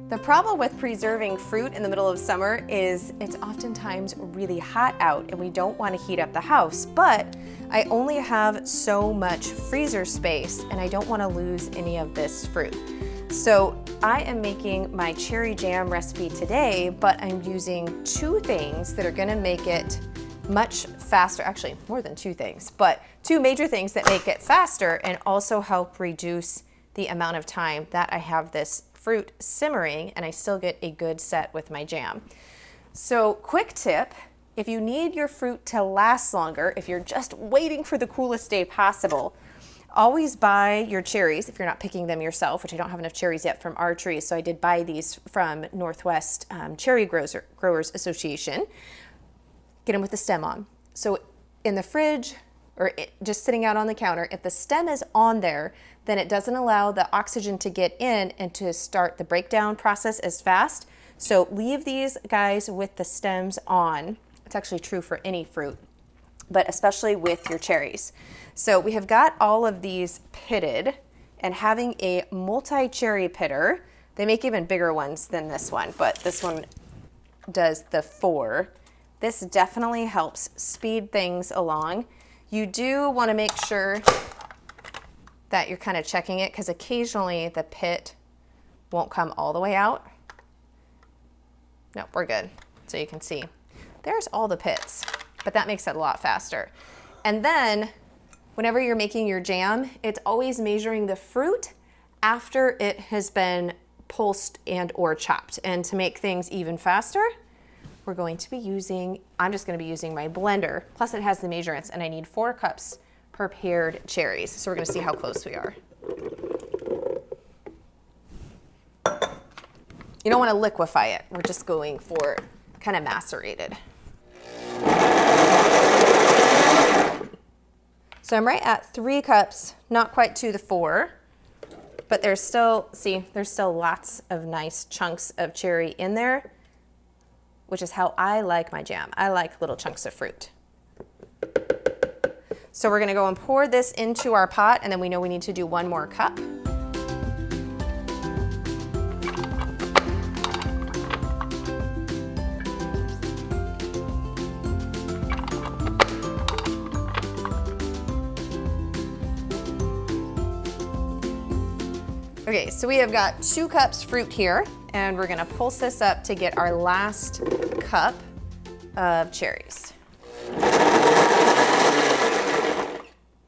The problem with preserving fruit in the middle of summer is it's oftentimes really hot out and we don't want to heat up the house, but I only have so much freezer space and I don't want to lose any of this fruit. So I am making my cherry jam recipe today, but I'm using two things that are going to make it much faster, actually more than two things, but two major things that make it faster and also help reduce the amount of time that I have this fruit simmering and I still get a good set with my jam. So quick tip, if you need your fruit to last longer, if you're just waiting for the coolest day possible, always buy your cherries if you're not picking them yourself, which I don't have enough cherries yet from our trees, so I did buy these from Northwest Cherry Growers Association. Get them with the stem on. So in the fridge or just sitting out on the counter, if the stem is on there, then it doesn't allow the oxygen to get in and to start the breakdown process as fast. So leave these guys with the stems on. It's actually true for any fruit, but especially with your cherries. So we have got all of these pitted, and having a multi-cherry pitter, they make even bigger ones than this one, but this one does the 4. This definitely helps speed things along. You do want to make sure that you're kind of checking it because occasionally the pit won't come all the way out. No, we're good. So you can see there's all the pits, but that makes it a lot faster. And then whenever you're making your jam, it's always measuring the fruit after it has been pulsed and or chopped. And to make things even faster, I'm just going to be using my blender. Plus it has the measurements and I need 4 cups prepared cherries. So we're going to see how close we are. You don't want to liquefy it. We're just going for kind of macerated. So I'm right at 3 cups, not quite to the 4, but there's still lots of nice chunks of cherry in there, which is how I like my jam. I like little chunks of fruit. So we're gonna go and pour this into our pot, and then we know we need to do 1 more cup. Okay, so we have got 2 cups fruit here, and we're gonna pulse this up to get our last cup of cherries.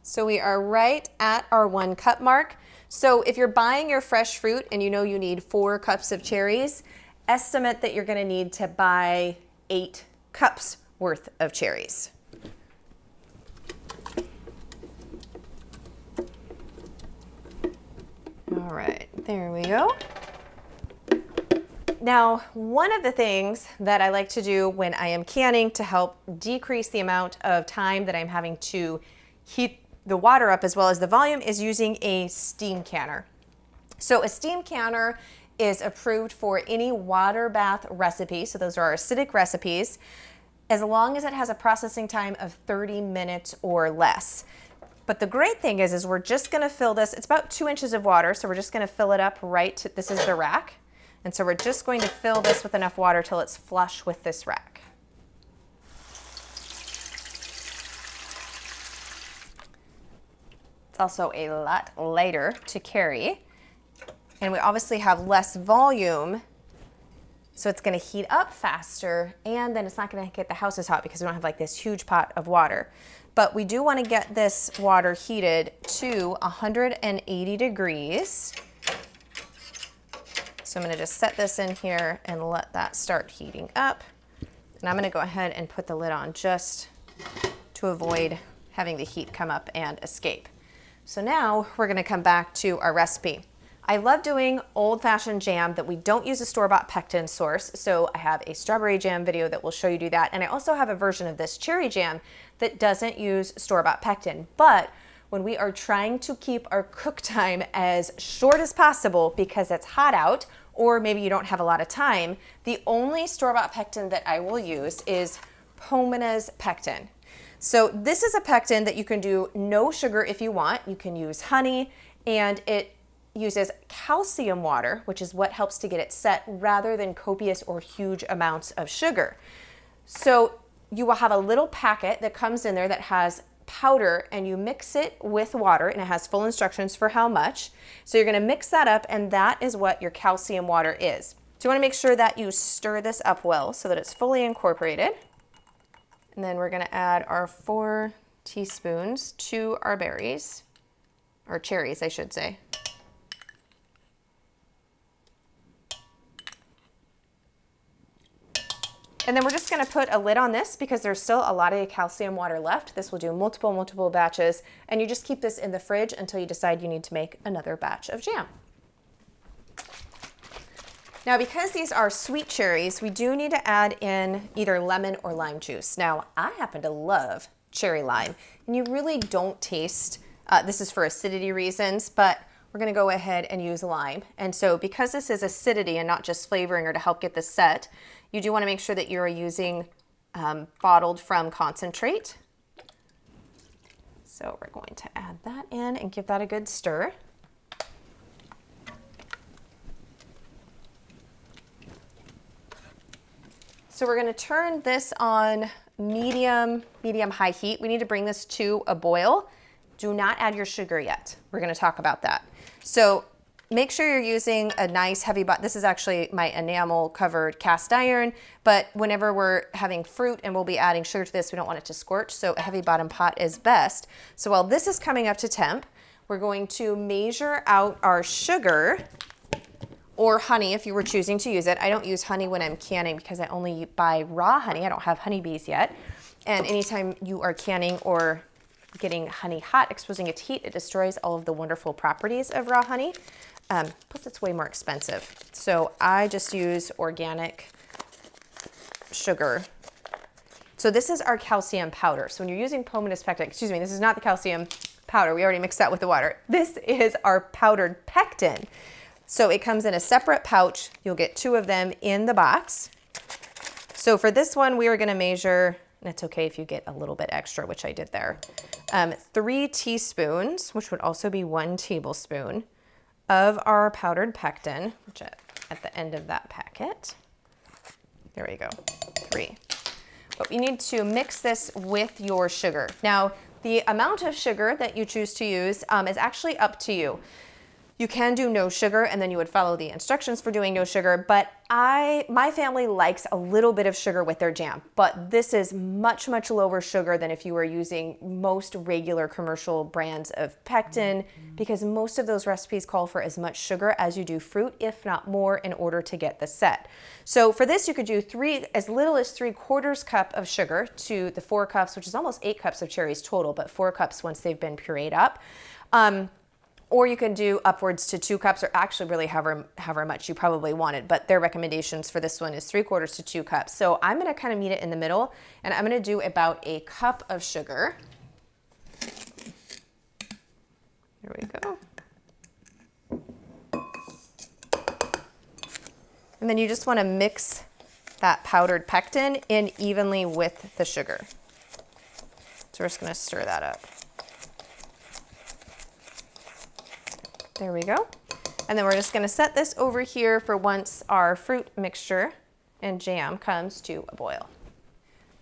So we are right at our 1 cup mark. So if you're buying your fresh fruit and you know you need 4 cups of cherries, estimate that you're gonna need to buy 8 cups worth of cherries. All right, there we go. Now, one of the things that I like to do when I am canning to help decrease the amount of time that I'm having to heat the water up as well as the volume is using a steam canner. So a steam canner is approved for any water bath recipe. So those are our acidic recipes, as long as it has a processing time of 30 minutes or less. But the great thing is we're just gonna fill this, it's about 2 inches of water, so we're just gonna fill it up this is the rack. And so we're just going to fill this with enough water till it's flush with this rack. It's also a lot lighter to carry. And we obviously have less volume, so it's gonna heat up faster, and then it's not gonna get the house as hot because we don't have like this huge pot of water. But we do wanna get this water heated to 180 degrees. So I'm gonna just set this in here and let that start heating up. And I'm gonna go ahead and put the lid on just to avoid having the heat come up and escape. So now we're gonna come back to our recipe. I love doing old-fashioned jam that we don't use a store-bought pectin source. So I have a strawberry jam video that will show you do that. And I also have a version of this cherry jam that doesn't use store-bought pectin. But when we are trying to keep our cook time as short as possible because it's hot out, or maybe you don't have a lot of time, the only store-bought pectin that I will use is Pomina's pectin. So this is a pectin that you can do no sugar if you want. You can use honey, and uses calcium water, which is what helps to get it set, rather than copious or huge amounts of sugar. So you will have a little packet that comes in there that has powder, and you mix it with water, and it has full instructions for how much. So you're going to mix that up, and that is what your calcium water is. So you want to make sure that you stir this up well so that it's fully incorporated. And then we're going to add our 4 teaspoons to our berries, or cherries, I should say. And then we're just going to put a lid on this because there's still a lot of calcium water left. This will do multiple batches, and you just keep this in the fridge until you decide you need to make another batch of jam. Now, because these are sweet cherries, we do need to add in either lemon or lime juice. Now, I happen to love cherry lime, and you really don't taste, this is for acidity reasons, but we're going to go ahead and use lime. And so because this is acidity and not just flavoring or to help get this set, you do want to make sure that you're using bottled from concentrate. So we're going to add that in and give that a good stir. So we're going to turn this on medium high heat. We need to bring this to a boil. Do not add your sugar yet. We're going to talk about that. So make sure you're using a nice heavy bottom. This is actually my enamel covered cast iron, but whenever we're having fruit and we'll be adding sugar to this, we don't want it to scorch, so a heavy bottom pot is best. So while this is coming up to temp, we're going to measure out our sugar, or honey if you were choosing to use it. I don't use honey when I'm canning because I only buy raw honey. I don't have honeybees yet. And anytime you are canning or getting honey hot, exposing it to heat, it destroys all of the wonderful properties of raw honey. Plus it's way more expensive. So I just use organic sugar. So this is our calcium powder. So when you're using pomatus pectin, excuse me, this is not the calcium powder. We already mixed that with the water. This is our powdered pectin. So it comes in a separate pouch. You'll get 2 of them in the box. So for this one, we are going to measure, and it's okay if you get a little bit extra, which I did there, 3 teaspoons, which would also be 1 tablespoon of our powdered pectin, which at the end of that packet. There we go, 3. But you need to mix this with your sugar. Now, the amount of sugar that you choose to use is actually up to you. You can do no sugar, and then you would follow the instructions for doing no sugar, but my family likes a little bit of sugar with their jam, but this is much lower sugar than if you were using most regular commercial brands of pectin, because most of those recipes call for as much sugar as you do fruit, if not more, in order to get the set. So for this, you could do as little as 3/4 cup of sugar to the 4 cups, which is almost 8 cups of cherries total, but 4 cups once they've been pureed up. Or you can do upwards to 2 cups, or actually really however much you probably wanted. But their recommendations for this one is 3/4 to 2 cups. So I'm going to kind of meet it in the middle, and I'm going to do about 1 cup of sugar. There we go. And then you just want to mix that powdered pectin in evenly with the sugar. So we're just going to stir that up. There we go. And then we're just going to set this over here for once our fruit mixture and jam comes to a boil.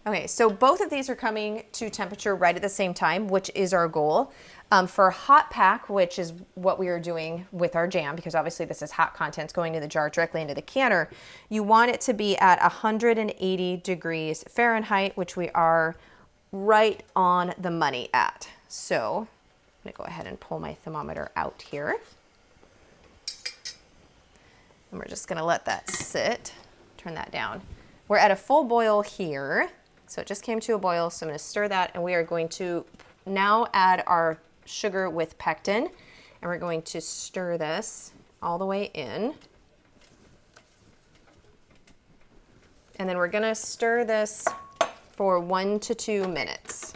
Okay, so both of these are coming to temperature right at the same time, which is our goal. For hot pack, which is what we are doing with our jam, because obviously this is hot contents going to the jar directly into the canner, you want it to be at 180 degrees Fahrenheit, which we are right on the money at. So I'm gonna go ahead and pull my thermometer out here. And we're just gonna let that sit, turn that down. We're at a full boil here. So it just came to a boil, so I'm gonna stir that, and we are going to now add our sugar with pectin, and we're going to stir this all the way in. And then we're gonna stir this for 1 to 2 minutes.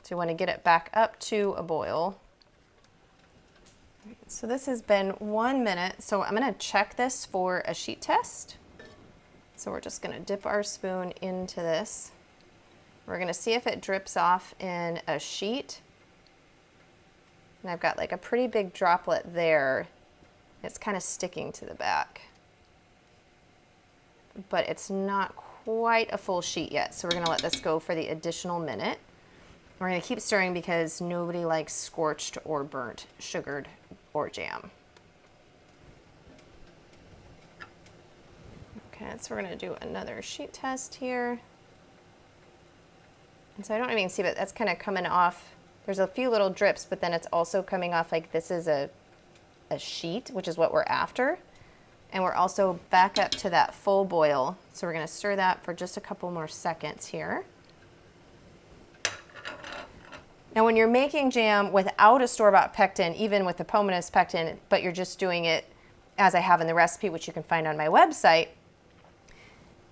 So you want to get it back up to a boil. So this has been 1 minute. So I'm going to check this for a sheet test. So we're just going to dip our spoon into this. We're going to see if it drips off in a sheet. And I've got like a pretty big droplet there. It's kind of sticking to the back, but it's not quite a full sheet yet. So we're gonna let this go for the additional minute. We're gonna keep stirring because nobody likes scorched or burnt sugared or jam. Okay, so we're gonna do another sheet test here. And so I don't even see, but that's kind of coming off. There's a few little drips, but then it's also coming off like this is a sheet, which is what we're after. And we're also back up to that full boil. So we're gonna stir that for just a couple more seconds here. Now when you're making jam without a store-bought pectin, even with the Pomanis pectin, but you're just doing it as I have in the recipe, which you can find on my website,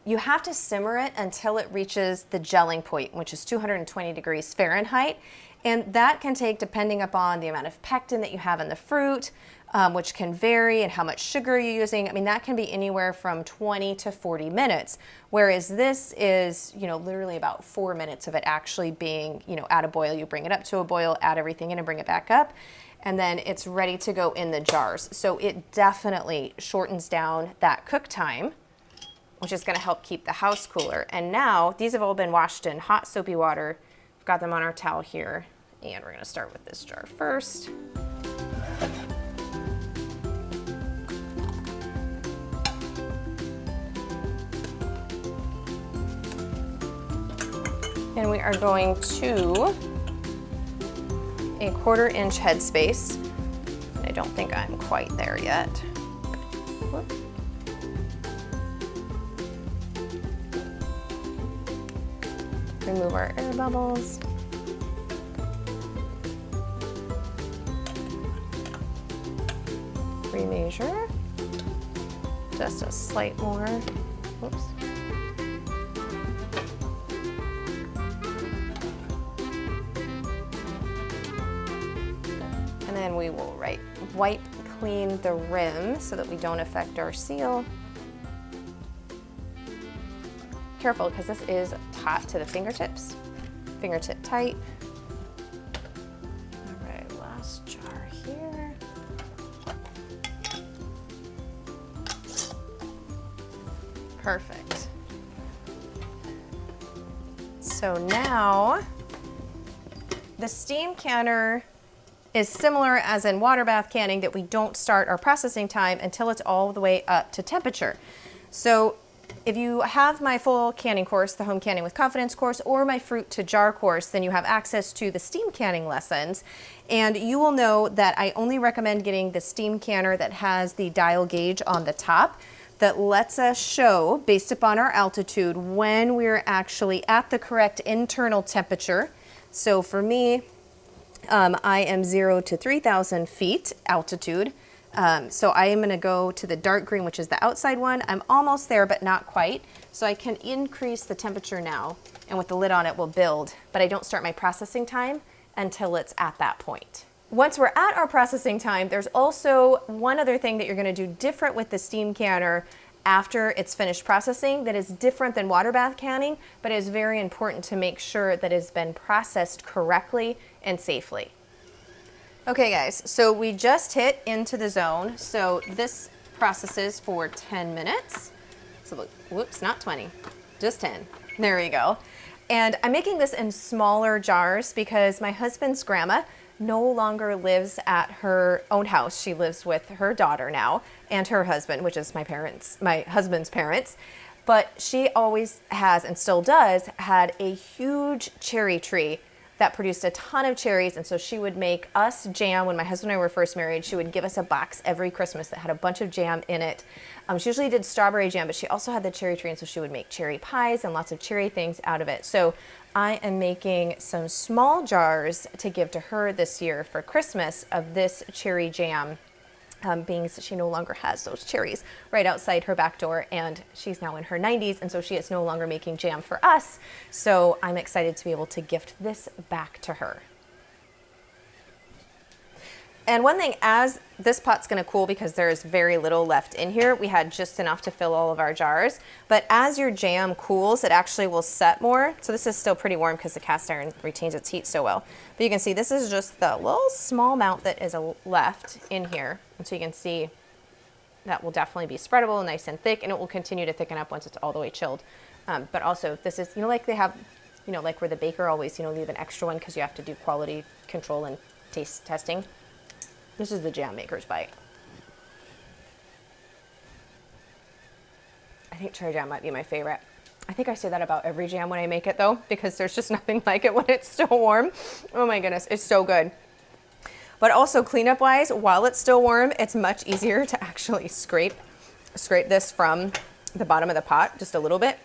you have to simmer it until it reaches the gelling point, which is 220 degrees Fahrenheit. And that can take, depending upon the amount of pectin that you have in the fruit, which can vary, and how much sugar you're using. I mean, that can be anywhere from 20 to 40 minutes. Whereas this is, literally about 4 minutes of it actually being, at a boil. You bring it up to a boil, add everything in and bring it back up. And then it's ready to go in the jars. So it definitely shortens down that cook time, which is gonna help keep the house cooler. And now these have all been washed in hot soapy water. We've got them on our towel here. And we're gonna start with this jar first. And we are going to a 1/4 inch headspace. I don't think I'm quite there yet. Whoop. Remove our air bubbles. Remeasure. Just a slight more. Oops. And then we will wipe clean the rim so that we don't affect our seal. Careful, because this is hot to the fingertips. Fingertip tight. All right, last jar here. Perfect. So now the steam canner is similar as in water bath canning, that we don't start our processing time until it's all the way up to temperature. So if you have my full canning course, the Home Canning with Confidence course, or my Fruit to Jar course, then you have access to the steam canning lessons. And you will know that I only recommend getting the steam canner that has the dial gauge on the top that lets us show, based upon our altitude, when we're actually at the correct internal temperature. So for me, I am 0 to 3,000 feet altitude. So I am gonna go to the dark green, which is the outside one. I'm almost there, but not quite. So I can increase the temperature now, and with the lid on it will build, but I don't start my processing time until it's at that point. Once we're at our processing time, there's also one other thing that you're gonna do different with the steam canner after it's finished processing that is different than water bath canning, but is very important to make sure that it's been processed correctly and safely. Okay guys, so we just hit into the zone. So this processes for 10 minutes. So look, whoops, not 20, just 10. There we go. And I'm making this in smaller jars because my husband's grandma no longer lives at her own house. She lives with her daughter now and her husband, which is my husband's parents. But she always has, and still does, had a huge cherry tree that produced a ton of cherries. And so she would make us jam. When my husband and I were first married, she would give us a box every Christmas that had a bunch of jam in it. She usually did strawberry jam, but she also had the cherry tree. And so she would make cherry pies and lots of cherry things out of it. So I am making some small jars to give to her this year for Christmas of this cherry jam, being that she no longer has those cherries right outside her back door, and she's now in her 90s, and so she is no longer making jam for us. So I'm excited to be able to gift this back to her. And one thing, as this pot's gonna cool because there's very little left in here, we had just enough to fill all of our jars, but as your jam cools, it actually will set more. So this is still pretty warm because the cast iron retains its heat so well. But you can see this is just the little small amount that is left in here. And so you can see that will definitely be spreadable, nice and thick, and it will continue to thicken up once it's all the way chilled. But also this is, like they have, like where the baker always, leave an extra one because you have to do quality control and taste testing. This is the jam maker's bite. I think cherry jam might be my favorite. I think I say that about every jam when I make it though, because there's just nothing like it when it's still warm. Oh my goodness, it's so good. But also cleanup wise, while it's still warm, it's much easier to actually scrape this from the bottom of the pot just a little bit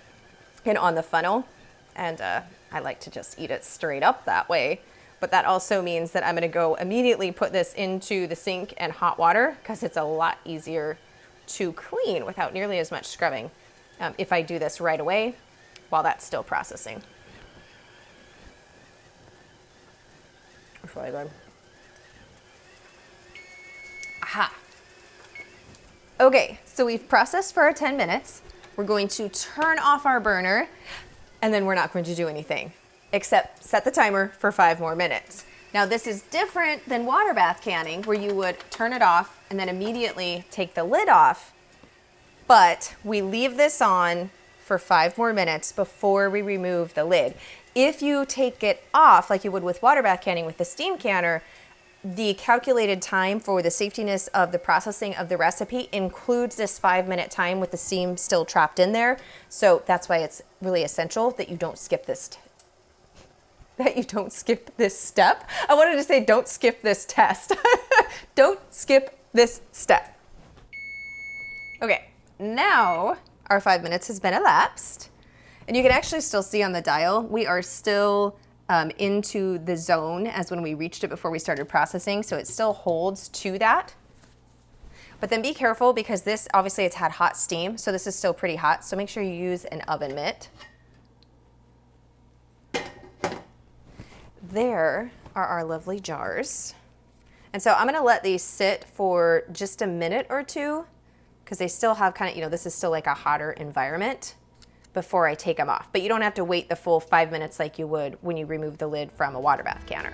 and on the funnel. And I like to just eat it straight up that way. But that also means that I'm gonna go immediately put this into the sink and hot water because it's a lot easier to clean without nearly as much scrubbing if I do this right away while that's still processing. It's really good. Aha. Okay, so we've processed for our 10 minutes. We're going to turn off our burner and then we're not going to do anything except set the timer for 5 more minutes. Now this is different than water bath canning where you would turn it off and then immediately take the lid off, but we leave this on for 5 more minutes before we remove the lid. If you take it off like you would with water bath canning with the steam canner, the calculated time for the safetiness of the processing of the recipe includes this 5-minute time with the steam still trapped in there. So that's why it's really essential that you don't skip this step. I wanted to say don't skip this test. Don't skip this step. Okay, now our 5 minutes has been elapsed. And you can actually still see on the dial, we are still into the zone as when we reached it before we started processing. So it still holds to that. But then be careful because this, obviously it's had hot steam. So this is still pretty hot. So make sure you use an oven mitt. There are our lovely jars. And so I'm gonna let these sit for just a minute or two because they still have kind of, this is still like a hotter environment before I take them off. But you don't have to wait the full 5 minutes like you would when you remove the lid from a water bath canner.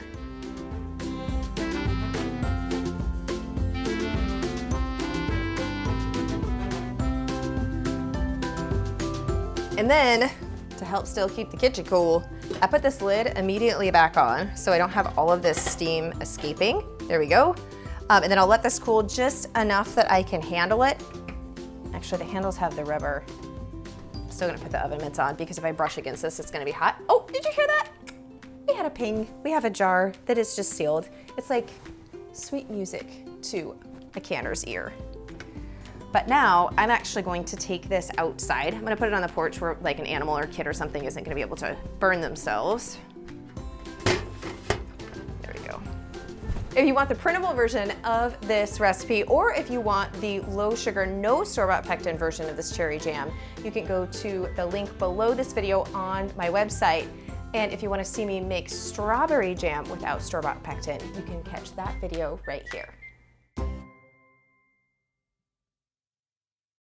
And then to help still keep the kitchen cool, I put this lid immediately back on so I don't have all of this steam escaping. There we go. And then I'll let this cool just enough that I can handle it. Actually, the handles have the rubber. I'm still gonna put the oven mitts on because if I brush against this, it's gonna be hot. Oh, did you hear that? We had a ping. We have a jar that is just sealed. It's like sweet music to a canner's ear. But now I'm actually going to take this outside. I'm gonna put it on the porch where like an animal or a kid or something isn't gonna be able to burn themselves. There we go. If you want the printable version of this recipe, or if you want the low sugar, no store-bought pectin version of this cherry jam, you can go to the link below this video on my website. And if you wanna see me make strawberry jam without store-bought pectin, you can catch that video right here.